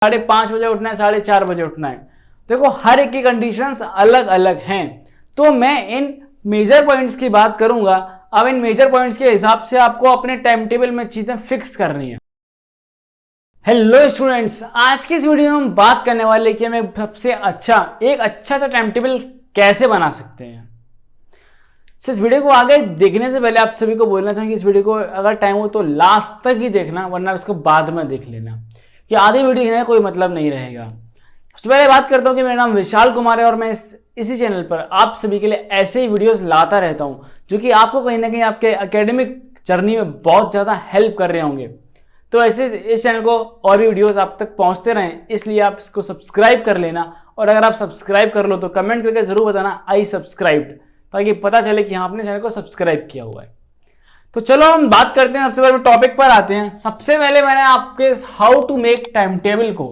5:30 बजे उठना है, 4:30 बजे उठना है। देखो हर एक की कंडीशंस अलग अलग हैं, तो मैं इन मेजर पॉइंट्स की बात करूंगा। अब इन मेजर पॉइंट्स के हिसाब से आपको अपने टाइम टेबल में चीजें फिक्स करनी है। हेलो स्टूडेंट्स, आज की इस वीडियो में हम बात करने वाले कि हमें सबसे एक अच्छा सा टाइम टेबल कैसे बना सकते हैं। इस वीडियो को आगे देखने से पहले आप सभी को बोलना चाहूंगी, इस वीडियो को अगर टाइम हो तो लास्ट तक ही देखना, वरना इसको बाद में देख लेना कि आधी वीडियो देखने का कोई मतलब नहीं रहेगा। सबसे पहले बात करता हूं कि मेरा नाम विशाल कुमार है और मैं इसी चैनल पर आप सभी के लिए ऐसे ही वीडियोस लाता रहता हूं जो कि आपको कहीं ना कहीं आपके एकेडमिक जर्नी में बहुत ज़्यादा हेल्प कर रहे होंगे। तो ऐसे इस चैनल को और भी वीडियोस आप तक पहुंचते रहें, इसलिए आप इसको सब्सक्राइब कर लेना। और अगर आप सब्सक्राइब कर लो तो कमेंट करके जरूर बताना आई सब्सक्राइब्ड, ताकि पता चले कि हाँ आपने चैनल को सब्सक्राइब किया हुआ है। तो चलो हम बात करते हैं, सबसे पहले टॉपिक पर आते हैं। सबसे पहले मैंने आपके how to make time table को।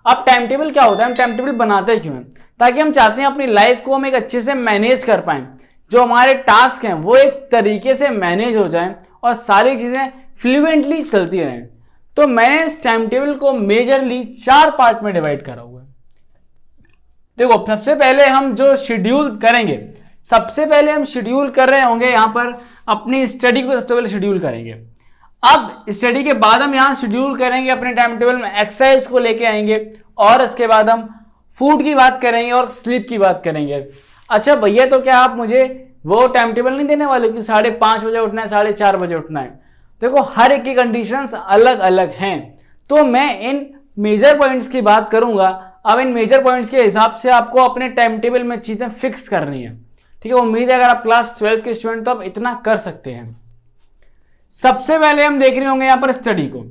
अब टाइम टेबल क्या होता है, हम टाइम टेबल बनाते क्यों हैं? ताकि हम चाहते हैं अपनी लाइफ को हम एक अच्छे से मैनेज कर पाएं, जो हमारे टास्क हैं वो एक तरीके से मैनेज हो जाएं और सारी चीजें फ्लुएंटली चलती रहें। तो मैंने इस टाइम टेबल को मेजरली 4 पार्ट में डिवाइड करा हुआ है। देखो सबसे पहले हम जो शेड्यूल करेंगे, सबसे पहले हम शेड्यूल कर रहे होंगे यहां पर अपनी स्टडी को। सबसे पहले शेड्यूल करेंगे। अब स्टडी के बाद हम यहां शेड्यूल करेंगे अपने टाइम टेबल में एक्सरसाइज को लेके आएंगे, और इसके बाद हम फूड की बात करेंगे और स्लीप की बात करेंगे। अच्छा भैया, तो क्या आप मुझे वो टाइम टेबल नहीं देने वाले कि 5:30 बजे उठना है, 4:30 बजे उठना है? देखो हर एक की कंडीशंस अलग अलग हैं, तो मैं इन मेजर पॉइंट्स की बात करूंगा। अब इन मेजर पॉइंट्स के हिसाब से आपको अपने टाइम टेबल में चीजें फिक्स करनी है। ठीक है, उम्मीद है अगर आप क्लास 12 के स्टूडेंट तो आप इतना कर सकते हैं। सबसे पहले हम देख रहे होंगे यहां पर स्टडी को।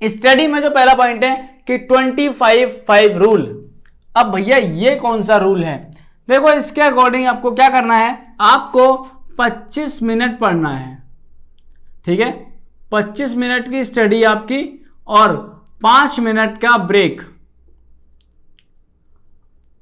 स्टडी में जो पहला पॉइंट है कि 25-5 रूल। अब भैया ये कौन सा रूल है? देखो इसके अकॉर्डिंग आपको क्या करना है, आपको 25 मिनट पढ़ना है। ठीक है, 25 मिनट की स्टडी आपकी और 5 मिनट का ब्रेक।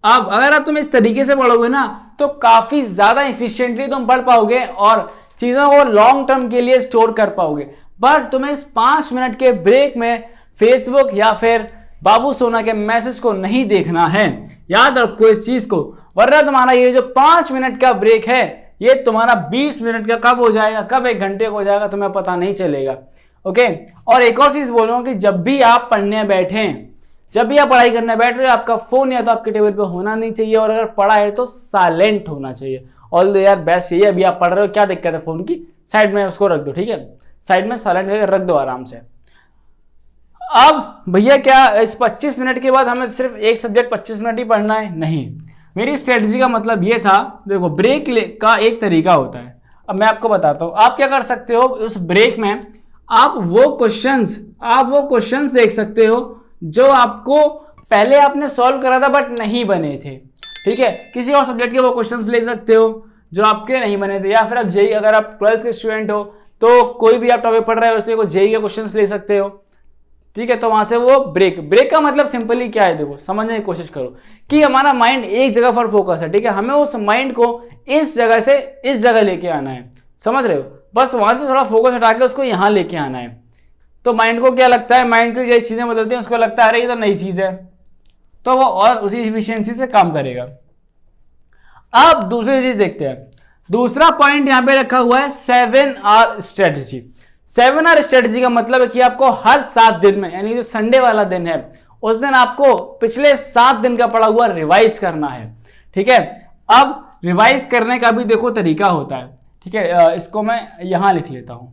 अब अगर तुम इस तरीके से पढ़ोगे ना तो काफी ज्यादा इफिशिएंटली तुम पढ़ पाओगे और चीजों को लॉन्ग टर्म के लिए स्टोर कर पाओगे। बट तुम्हें इस 5 मिनट के ब्रेक में फेसबुक या फिर बाबू सोना के मैसेज को नहीं देखना है। याद रखो इस चीज को, वरना तुम्हारा ये जो 5 मिनट का ब्रेक है ये तुम्हारा 20 मिनट का कब हो जाएगा, कब 1 घंटे का हो जाएगा तुम्हें पता नहीं चलेगा। ओके, और एक और चीज बोलूंगा कि जब भी आप पढ़ने बैठें, जब भी आप पढ़ाई करने बैठ रहे हो, आपका फोन या तो आपके टेबल पे होना नहीं चाहिए, और अगर पढ़ा है तो साइलेंट होना चाहिए। ऑल दो यार बेस्ट यही है, अभी आप पढ़ रहे हो, क्या दिक्कत है, फोन की साइड में उसको रख दो। ठीक है, साइड में साइलेंट करके रख दो आराम से। अब भैया क्या इस 25 मिनट के बाद हमें सिर्फ एक सब्जेक्ट 25 मिनट ही पढ़ना है? नहीं, मेरी स्ट्रेटजी का मतलब ये था। देखो ब्रेक का एक तरीका होता है, अब मैं आपको बताता हूं। आप क्या कर सकते हो, उस ब्रेक में आप वो क्वेश्चंस देख सकते हो जो आपको पहले आपने सॉल्व करा था बट नहीं बने थे। ठीक है, किसी और सब्जेक्ट के वो क्वेश्चंस ले सकते हो जो आपके नहीं बने थे, या फिर आप जेई, अगर आप 12th के स्टूडेंट हो तो कोई भी आप टॉपिक पढ़ रहे हो उससे जेई के क्वेश्चंस ले सकते हो। ठीक है, तो वहां से वो ब्रेक का मतलब सिंपली क्या है, देखो समझने की कोशिश करो कि हमारा माइंड एक जगह पर फोकस है। ठीक है, हमें उस माइंड को इस जगह से इस जगह लेके आना है, समझ रहे हो? बस वहां से थोड़ा फोकस हटा के उसको यहां लेके आना है। तो माइंड को क्या लगता है, माइंड की जैसी चीजें बदलती हैं उसको लगता है अरे ये तो नई चीज है, तो वो और उसी इफिशियंसी से काम करेगा। अब दूसरी चीज देखते हैं। दूसरा पॉइंट यहां पे रखा हुआ है 7R स्ट्रेटजी। 7R स्ट्रेटजी का मतलब है कि आपको हर 7 दिन में, यानी जो संडे वाला दिन है उस दिन आपको पिछले 7 दिन का पढ़ा हुआ रिवाइज करना है। ठीक है, अब रिवाइज करने का भी देखो तरीका होता है। ठीक है, इसको मैं यहां लिख लेता हूं।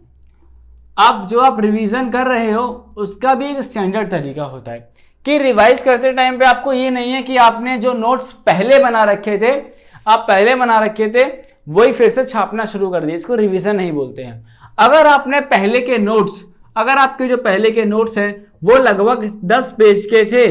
अब जो आप रिवीजन कर रहे हो उसका भी एक स्टैंडर्ड तरीका होता है कि रिवाइज करते टाइम पे आपको ये नहीं है कि आपने जो नोट्स पहले बना रखे थे वही फिर से छापना शुरू कर दिए। इसको रिवीजन नहीं बोलते हैं। अगर आपने अगर आपके जो पहले के नोट्स हैं वो लगभग 10 पेज के थे,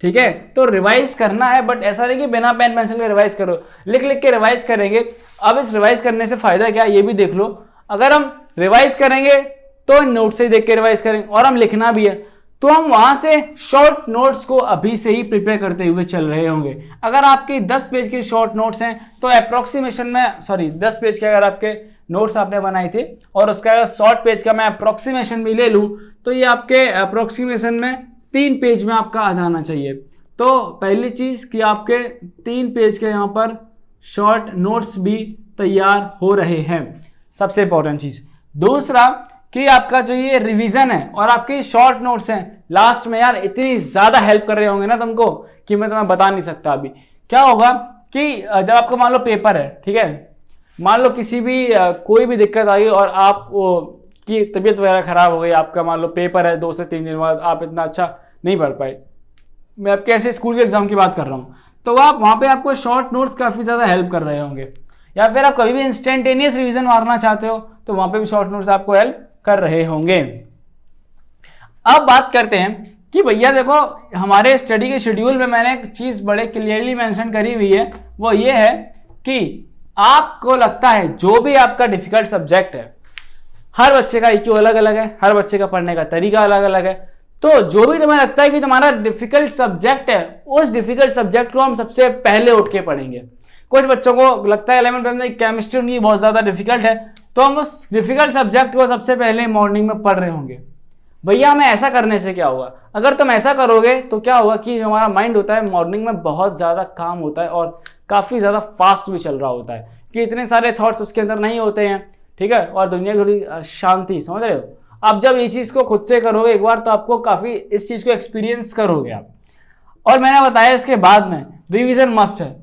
ठीक है, तो रिवाइज करना है। बट ऐसा नहीं कि बिना पेन पेंसिल के रिवाइज करो, लिख लिख के रिवाइज करेंगे। अब इस रिवाइज करने से फायदा क्या, ये भी देख लो। अगर हम रिवाइज करेंगे तो नोट से देख के रिवाइज करेंगे, और हम लिखना भी है तो हम वहां से शॉर्ट नोट्स को अभी से ही प्रिपेयर करते हुए चल रहे होंगे। अगर आपके 10 पेज के शॉर्ट नोट्स हैं तो अप्रोक्सीमेशन में 10 पेज के अगर आपके नोट्स आपने बनाए थे और उसका अगर शॉर्ट पेज का मैं अप्रोक्सीमेशन भी ले लूं तो ये आपके अप्रोक्सीमेशन में 3 पेज में आपका आ जाना चाहिए। तो पहली चीज कि आपके 3 पेज के यहाँ पर शॉर्ट नोट्स भी तैयार हो रहे हैं, सबसे इंपॉर्टेंट चीज। दूसरा कि आपका जो ये रिवीजन है और आपके शॉर्ट नोट्स हैं लास्ट में यार इतनी ज्यादा हेल्प कर रहे होंगे ना तुमको कि मैं तुम्हें बता नहीं सकता। अभी क्या होगा कि जब आपका मान लो पेपर है, ठीक है, मान लो किसी भी कोई भी दिक्कत आई और आप की तबीयत वगैरह खराब हो गई, आपका मान लो पेपर है 2 से 3 दिन बाद, आप इतना अच्छा नहीं पढ़ पाए, मैं आपके ऐसे स्कूल के एग्जाम की बात कर रहा हूँ, तो आप वहाँ पे आपको शॉर्ट नोट्स काफ़ी ज़्यादा हेल्प कर रहे होंगे। या फिर आप कभी भी इंस्टेंटेनियस रिवीजन मारना चाहते हो तो वहाँ पे भी शॉर्ट नोट्स आपको हेल्प कर रहे होंगे। अब बात करते हैं कि भैया देखो हमारे स्टडी के शेड्यूल में मैंने एक चीज़ बड़े क्लियरली मेंशन करी हुई है, वो ये है कि आपको लगता है जो भी आपका डिफिकल्ट सब्जेक्ट है, हर बच्चे का IQ अलग अलग है, हर बच्चे का पढ़ने का तरीका अलग अलग है, तो जो भी तुम्हें लगता है कि तुम्हारा डिफिकल्ट सब्जेक्ट है उस डिफिकल्ट सब्जेक्ट को हम सबसे पहले उठ के पढ़ेंगे। कुछ बच्चों को लगता है 11th में केमिस्ट्री उनकी बहुत ज्यादा डिफिकल्ट है, तो हम उस डिफिकल्ट सब्जेक्ट को सबसे पहले मॉर्निंग में पढ़ रहे होंगे। भैया हमें ऐसा करने से क्या होगा, अगर तुम ऐसा करोगे तो क्या होगा कि हमारा माइंड होता है मॉर्निंग में बहुत ज्यादा काम होता है और काफी ज्यादा फास्ट भी चल रहा होता है कि इतने सारे थॉट्स उसके अंदर नहीं होते हैं, ठीक है, और दुनिया थोड़ी शांति, समझ रहे हो। आप जब ये चीज को खुद से करोगे एक बार तो आपको काफी इस चीज को एक्सपीरियंस करोगे आप। और मैंने बताया इसके बाद में रिवीजन मस्ट है।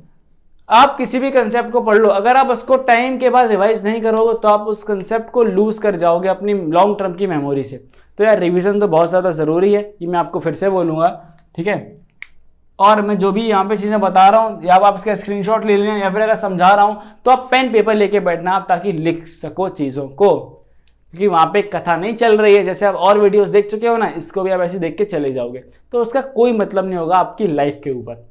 आप किसी भी कंसेप्ट को पढ़ लो, अगर आप उसको टाइम के बाद रिवाइज नहीं करोगे तो आप उस कंसेप्ट को लूज कर जाओगे अपनी लॉन्ग टर्म की मेमोरी से। तो यार रिवीजन तो बहुत ज़्यादा ज़रूरी है, ये मैं आपको फिर से बोलूँगा, ठीक है। और मैं जो भी यहाँ पे चीज़ें बता रहा हूँ या आप इसका स्क्रीनशॉट ले लें या फिर अगर समझा रहा हूँ तो आप पेन पेपर लेके बैठना आप, ताकि लिख सको चीज़ों को, क्योंकि वहाँ पे कथा नहीं चल रही है। जैसे आप और वीडियोस देख चुके हो ना, इसको भी आप ऐसे देख के चले जाओगे तो उसका कोई मतलब नहीं होगा आपकी लाइफ के ऊपर।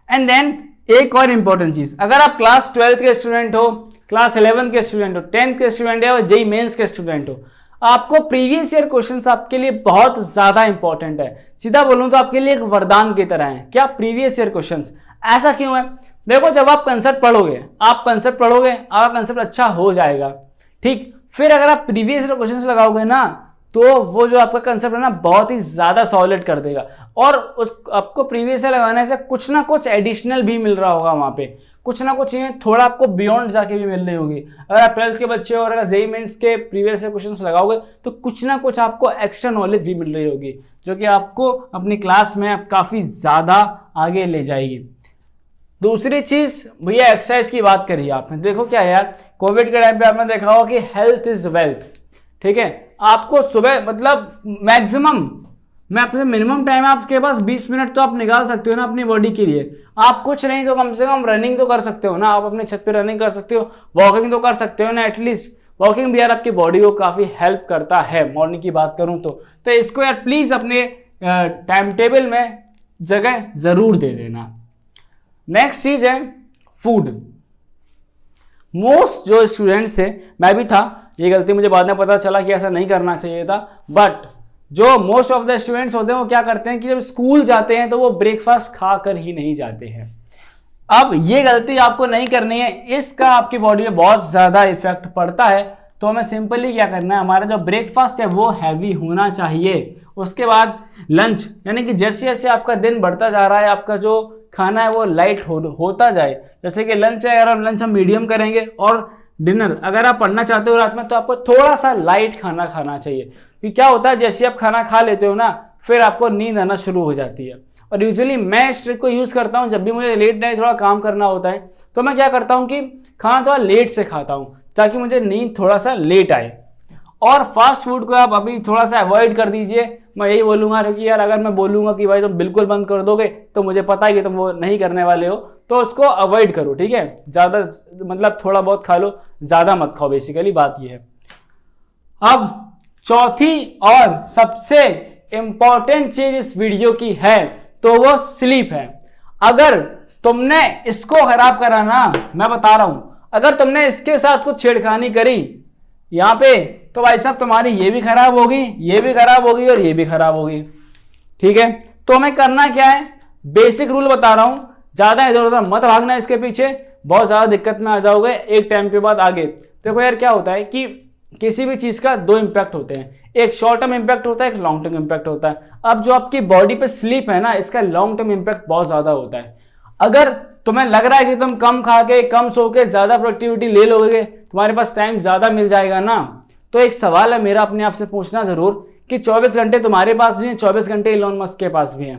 एंड देन एक और इंपॉर्टेंट चीज, अगर आप क्लास 12th के स्टूडेंट हो, क्लास 11th के स्टूडेंट हो, 10th के स्टूडेंट है और JEE मेंस के स्टूडेंट हो, आपको प्रीवियस ईयर क्वेश्चंस आपके लिए बहुत ज्यादा इंपॉर्टेंट है। सीधा बोलूं तो आपके लिए एक वरदान की तरह है। क्या प्रीवियस ईयर क्वेश्चंस? ऐसा क्यों है? देखो जब आप कंसेप्ट पढ़ोगे, आपका कंसेप्ट अच्छा हो जाएगा, ठीक, फिर अगर आप प्रीवियस ईयर क्वेश्चंस लगाओगे ना तो वो जो आपका कंसेप्ट है ना बहुत ही ज्यादा सॉलिड कर देगा। और उस आपको प्रीवियस ईयर लगाने से कुछ ना कुछ एडिशनल भी मिल रहा होगा, वहां पे कुछ ना कुछ चीजें थोड़ा आपको बियॉन्ड जाके भी मिल रही होगी। अगर आप 12th के बच्चे हो और अगर JEE मेंस के प्रीवियस ईयर क्वेश्चंस लगाओगे तो कुछ ना कुछ आपको एक्स्ट्रा नॉलेज भी मिल रही होगी, जो कि आपको अपनी क्लास में काफी ज्यादा आगे ले जाएगी। दूसरी चीज भैया एक्सरसाइज की बात करी आपने, देखो क्या यार, कोविड के टाइम पे आपने देखा होगा कि हेल्थ इज वेल्थ, ठीक है। आपको सुबह मतलब मैक्सिमम, मैं आपसे मिनिमम टाइम आपके पास 20 मिनट तो आप निकाल सकते हो ना अपनी बॉडी के लिए। आप कुछ नहीं तो कम से कम रनिंग तो कर सकते हो ना, आप अपने छत पे रनिंग कर सकते हो, वॉकिंग तो कर सकते हो ना एटलीस्ट। वॉकिंग भी यार आपकी बॉडी को काफी हेल्प करता है, मॉर्निंग की बात करूं तो इसको यार प्लीज अपने टाइम टेबल में जगह जरूर दे देना। नेक्स्ट चीज है फूड। मोस्ट जो स्टूडेंट्स थे, मैं भी था, ये गलती मुझे बाद में पता चला कि ऐसा नहीं करना चाहिए था, बट जो मोस्ट ऑफ द स्टूडेंट्स होते हैं वो क्या करते हैं कि जब स्कूल जाते हैं तो वो ब्रेकफास्ट खाकर ही नहीं जाते हैं। अब ये गलती आपको नहीं करनी है, इसका आपकी बॉडी में बहुत ज्यादा इफेक्ट पड़ता है। तो हमें सिंपली क्या करना है, हमारा जो ब्रेकफास्ट है वो हैवी होना चाहिए। उसके बाद लंच, यानी कि जैसे जैसे आपका दिन बढ़ता जा रहा है आपका जो खाना है वो लाइट होता जाए। जैसे कि लंच है, अगर लंच हम मीडियम करेंगे, और डिनर अगर आप पढ़ना चाहते हो रात में तो आपको थोड़ा सा लाइट खाना खाना चाहिए। क्योंकि क्या होता है जैसे आप खाना खा लेते हो ना फिर आपको नींद आना शुरू हो जाती है। और यूजुअली मैं इस ट्रिक को यूज करता हूँ, जब भी मुझे लेट नाइट थोड़ा काम करना होता है तो मैं क्या करता हूँ कि खाना थोड़ा लेट से खाता हूँ ताकि मुझे नींद थोड़ा सा लेट आए। और फास्ट फूड को आप अभी थोड़ा सा अवॉइड कर दीजिए, मैं यही बोलूंगा, क्योंकि यार अगर मैं बोलूंगा कि भाई तुम बिल्कुल बंद कर दोगे तो मुझे पता है कि तुम वो नहीं करने वाले हो, तो उसको अवॉइड करो, ठीक है। ज्यादा मतलब थोड़ा बहुत खा लो, ज्यादा मत खाओ, बेसिकली बात ये है। अब चौथी और सबसे इंपॉर्टेंट चीज इस वीडियो की है तो वो स्लीप है। अगर तुमने इसको खराब करा ना, मैं बता रहा हूं, अगर तुमने इसके साथ कुछ छेड़खानी करी यहां पे तो भाई साहब तुम्हारी ये भी खराब होगी, ये भी खराब होगी और ये भी खराब होगी, ठीक है। तो हमें करना क्या है, बेसिक रूल बता रहा हूं, ज्यादा इधर उधर मत भागना इसके पीछे, बहुत ज्यादा दिक्कत में आ जाओगे एक टाइम के बाद आगे। देखो यार क्या होता है कि किसी भी चीज का दो इम्पैक्ट होते हैं, एक शॉर्ट टर्म इम्पैक्ट होता है, एक लॉन्ग टर्म इम्पैक्ट होता है। अब जो आपकी बॉडी पे स्लीप है ना, इसका लॉन्ग टर्म इम्पैक्ट बहुत ज्यादा होता है। अगर तुम्हें लग रहा है कि तुम कम खा के कम सो के ज्यादा प्रोडक्टिविटी ले लोगे, तुम्हारे पास टाइम ज्यादा मिल जाएगा ना, तो एक सवाल है मेरा अपने आप से पूछना जरूर कि 24 घंटे तुम्हारे पास भी हैं, 24 घंटे इलॉन मस्क के पास भी हैं,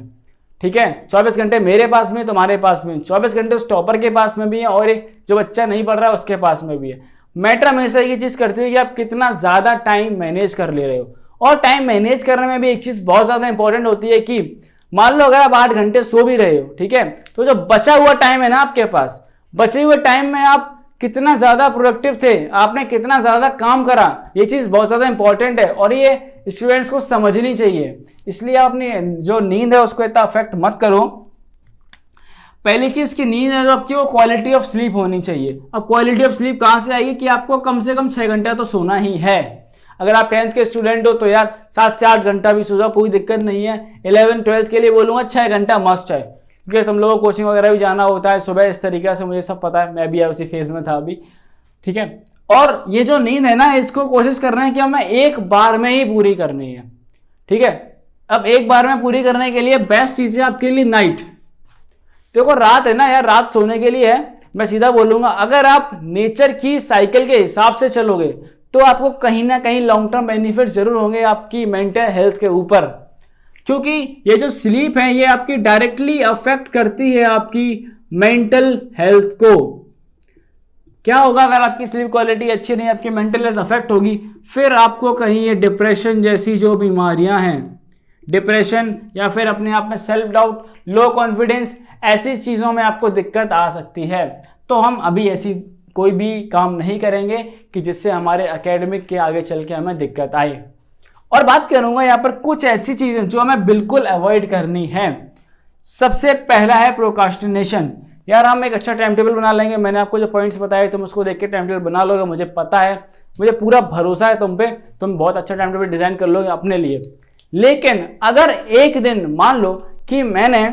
ठीक है, 24 घंटे मेरे पास में, तुम्हारे पास में, 24 घंटे उस टॉपर के पास में भी है, और एक जो बच्चा नहीं पढ़ रहा है उसके पास में भी है। मैटर हमेशा ये चीज करती है कि आप कितना ज्यादा टाइम मैनेज कर ले रहे हो। और टाइम मैनेज करने में भी एक चीज बहुत ज्यादा इंपॉर्टेंट होती है कि मान लो अगर आप 8 घंटे सो भी रहे हो, ठीक है, तो जो बचा हुआ टाइम है ना आपके पास, बचे हुए टाइम में आप कितना ज्यादा प्रोडक्टिव थे, आपने कितना ज्यादा काम करा, ये चीज बहुत ज्यादा इंपॉर्टेंट है और ये स्टूडेंट्स को समझनी चाहिए। इसलिए आप अपनी जो नींद है उसको इतना अफेक्ट मत करो। पहली चीज की नींद है जो आपकी, वो क्वालिटी ऑफ स्लीप होनी चाहिए। अब क्वालिटी ऑफ स्लीप कहां से आएगी कि आपको कम से कम 6 घंटा तो सोना ही है। अगर आप 10th के स्टूडेंट हो तो यार 7 से 8 घंटा भी सो जाओ, कोई दिक्कत नहीं है। 11th 12th के लिए बोलूंगा 6 घंटा मस्ट है, क्योंकि तुम लोगों को कोचिंग वगैरह भी जाना होता है सुबह, इस तरीके से मुझे सब पता है, मैं भी उसी फेज में था अभी, ठीक है। और ये जो नींद है ना, इसको कोशिश करना है कि हमें एक बार में ही पूरी करनी है, ठीक है। अब एक बार में पूरी करने के लिए बेस्ट चीज है आपके लिए नाइट। देखो रात है ना यार, रात सोने के लिए है। मैं सीधा बोलूंगा, अगर आप नेचर की साइकिल के हिसाब से चलोगे तो आपको कहीं ना कहीं लॉन्ग टर्म बेनिफिट जरूर होंगे आपकी मेंटल हेल्थ के ऊपर, क्योंकि ये जो स्लीप है ये आपकी डायरेक्टली अफेक्ट करती है आपकी मेंटल हेल्थ को। क्या होगा अगर आपकी स्लीप क्वालिटी अच्छी नहीं, आपकी मेंटल हेल्थ अफेक्ट होगी, फिर आपको कहीं ये डिप्रेशन जैसी जो बीमारियां हैं, डिप्रेशन या फिर अपने आप में सेल्फ डाउट, लो कॉन्फिडेंस, ऐसी चीजों में आपको दिक्कत आ सकती है। तो हम अभी ऐसी कोई भी काम नहीं करेंगे कि जिससे हमारे एकेडमिक के आगे चल के हमें दिक्कत आए। और बात करूंगा यहाँ पर कुछ ऐसी चीजें जो हमें बिल्कुल अवॉइड करनी है। सबसे पहला है प्रोकास्टिनेशन। यार हम एक अच्छा टाइम टेबल बना लेंगे, मैंने आपको जो पॉइंट्स बताए तुम उसको देख के टाइम टेबल बना लोगे, मुझे पता है, मुझे पूरा भरोसा है तुम पे, तुम बहुत अच्छा टाइम टेबल डिजाइन कर लोगे अपने लिए। लेकिन अगर एक दिन मान लो कि मैंने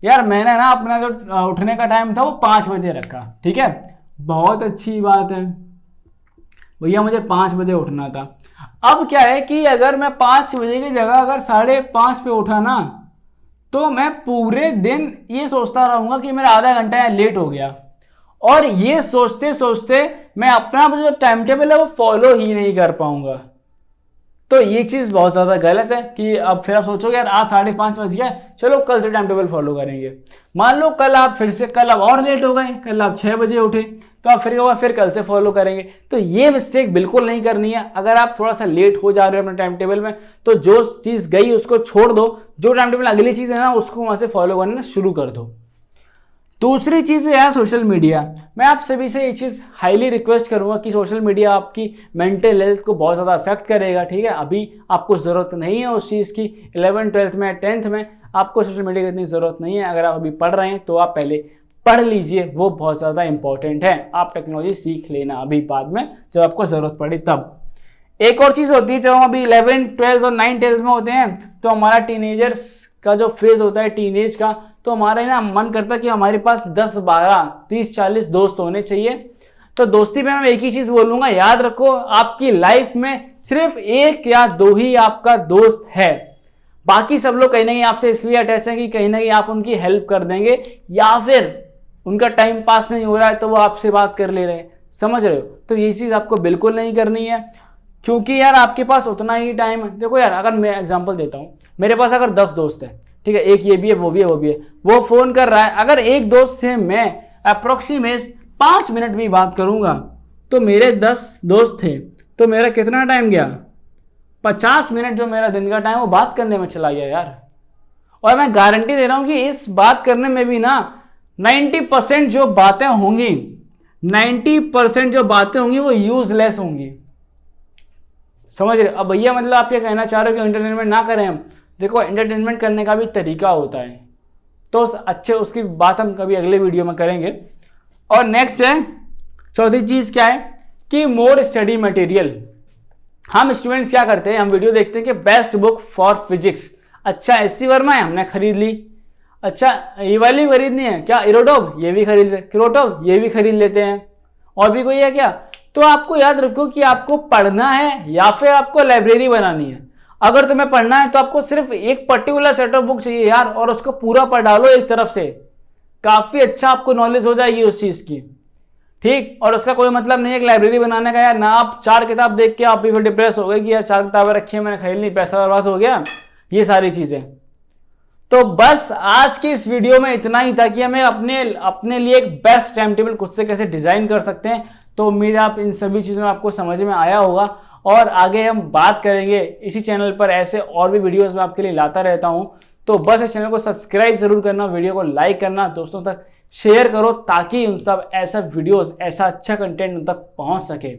ना अपना जो उठने का टाइम था वो 5 बजे रखा, ठीक है, बहुत अच्छी बात है भैया, मुझे 5 बजे उठना था। अब क्या है कि अगर मैं 5 बजे की जगह अगर 5:30 पे उठा ना, तो मैं पूरे दिन ये सोचता रहूंगा कि मेरा आधा घंटा यहाँ लेट हो गया, और ये सोचते सोचते मैं अपना जो टाइम टेबल है वो फॉलो ही नहीं कर पाऊंगा। तो ये चीज बहुत ज्यादा गलत है कि अब फिर आप सोचोगे यार आज 5:30 बज गया, चलो कल से टाइम टेबल फॉलो करेंगे। मान लो कल आप और लेट हो गए, कल आप 6 बजे उठे, तो आप फिर कल से फॉलो करेंगे। तो ये मिस्टेक बिल्कुल नहीं करनी है। अगर आप थोड़ा सा लेट हो जा रहे हो अपने टाइम टेबल में, तो जो चीज गई उसको छोड़ दो, जो टाइम टेबल अगली चीज है ना उसको वहां से फॉलो करना शुरू कर दो। दूसरी चीज है सोशल मीडिया। मैं आप सभी से ये चीज हाईली रिक्वेस्ट करूंगा कि सोशल मीडिया आपकी मेंटल हेल्थ को बहुत ज्यादा अफेक्ट करेगा, ठीक है। अभी आपको जरूरत नहीं है उस चीज की, 11th 12th में 10th में आपको सोशल मीडिया की इतनी जरूरत नहीं है। अगर आप अभी पढ़ रहे हैं तो आप पहले पढ़ लीजिए, वो बहुत ज्यादा इंपॉर्टेंट है। आप टेक्नोलॉजी सीख लेना अभी, बाद में जब आपको जरूरत पड़े तब। एक और चीज होती है, जब हम अभी 11th 12th और 9th 10th में होते हैं तो हमारा टीनेजर्स का जो फेज होता है टीनेज का, तो हमारा ना मन करता है कि हमारे पास 10 12 30 40 दोस्त होने चाहिए। तो दोस्ती में मैं एक ही चीज बोलूंगा, याद रखो आपकी लाइफ में सिर्फ 1 या 2 ही आपका दोस्त है। बाकी सब लोग कहीं ना कहीं आपसे इसलिए अटैच है कि कहीं ना कहीं आप उनकी हेल्प कर देंगे, या फिर उनका टाइम पास नहीं हो रहा है तो वो आपसे बात कर ले रहे हैं, समझ रहे हो। तो ये चीज आपको बिल्कुल नहीं करनी है, क्योंकि यार आपके पास उतना ही टाइम है। देखो यार, अगर मैं एग्जांपल देता हूँ, मेरे पास अगर 10 दोस्त है, ठीक है, एक ये भी है वो भी है वो भी है, वो फोन कर रहा है, अगर एक दोस्त से मैं अप्रोक्सीमेट 5 मिनट भी बात करूंगा तो मेरे 10 दोस्त थे, तो मेरा कितना टाइम गया, 50 मिनट जो मेरा दिन का टाइम वो बात करने में चला गया यार। और मैं गारंटी दे रहा हूं कि इस बात करने में भी ना 90% जो बातें होंगी, 90% जो बातें होंगी वो यूजलेस होंगी, समझ रहे। अब भैया मतलब आप क्या कहना चाह रहे हो कि एंटरटेनमेंट ना करें हम? देखो एंटरटेनमेंट करने का भी तरीका होता है, तो उसकी बात हम कभी अगले वीडियो में करेंगे। और नेक्स्ट है, चौथी चीज क्या है कि मोर स्टडी मटेरियल। हम स्टूडेंट्स क्या करते हैं, हम वीडियो देखते हैं कि बेस्ट बुक फॉर फिजिक्स, अच्छा एससी वर्मा है हमने खरीद ली, अच्छा ये वाली खरीदनी है क्या, इरोडोव ये भी खरीद ले, क्रोटोव ये भी खरीद लेते हैं, और भी कोई है क्या। तो आपको याद रखो कि आपको पढ़ना है या फिर आपको लाइब्रेरी बनानी है। अगर तुम्हें पढ़ना है तो आपको सिर्फ एक पर्टिकुलर सेट ऑफ बुक चाहिए यार, और उसको पूरा पढ़ डालो एक तरफ से, काफी अच्छा आपको नॉलेज हो जाएगी उस चीज की, ठीक। और उसका कोई मतलब नहीं है कि लाइब्रेरी बनाने का यार ना, आप 4 किताब देख के आप भी फिर डिप्रेस हो गए कि यार 4 किताबें रखी है मैंने खरीद ली, पैसा बर्बाद हो गया, ये सारी चीजें। तो बस आज की इस वीडियो में इतना ही था कि हमें अपने लिए एक बेस्ट टाइम टेबल खुद से कैसे डिजाइन कर सकते हैं। तो उम्मीद है आप इन सभी चीजों में आपको समझ में आया होगा, और आगे हम बात करेंगे इसी चैनल पर, ऐसे और भी वीडियोस मैं आपके लिए लाता रहता हूं। तो बस इस चैनल को सब्सक्राइब जरूर करना, वीडियो को लाइक करना, दोस्तों तक शेयर करो, ताकि उन सब ऐसा वीडियोस, ऐसा अच्छा कंटेंट उन तक पहुंच सके।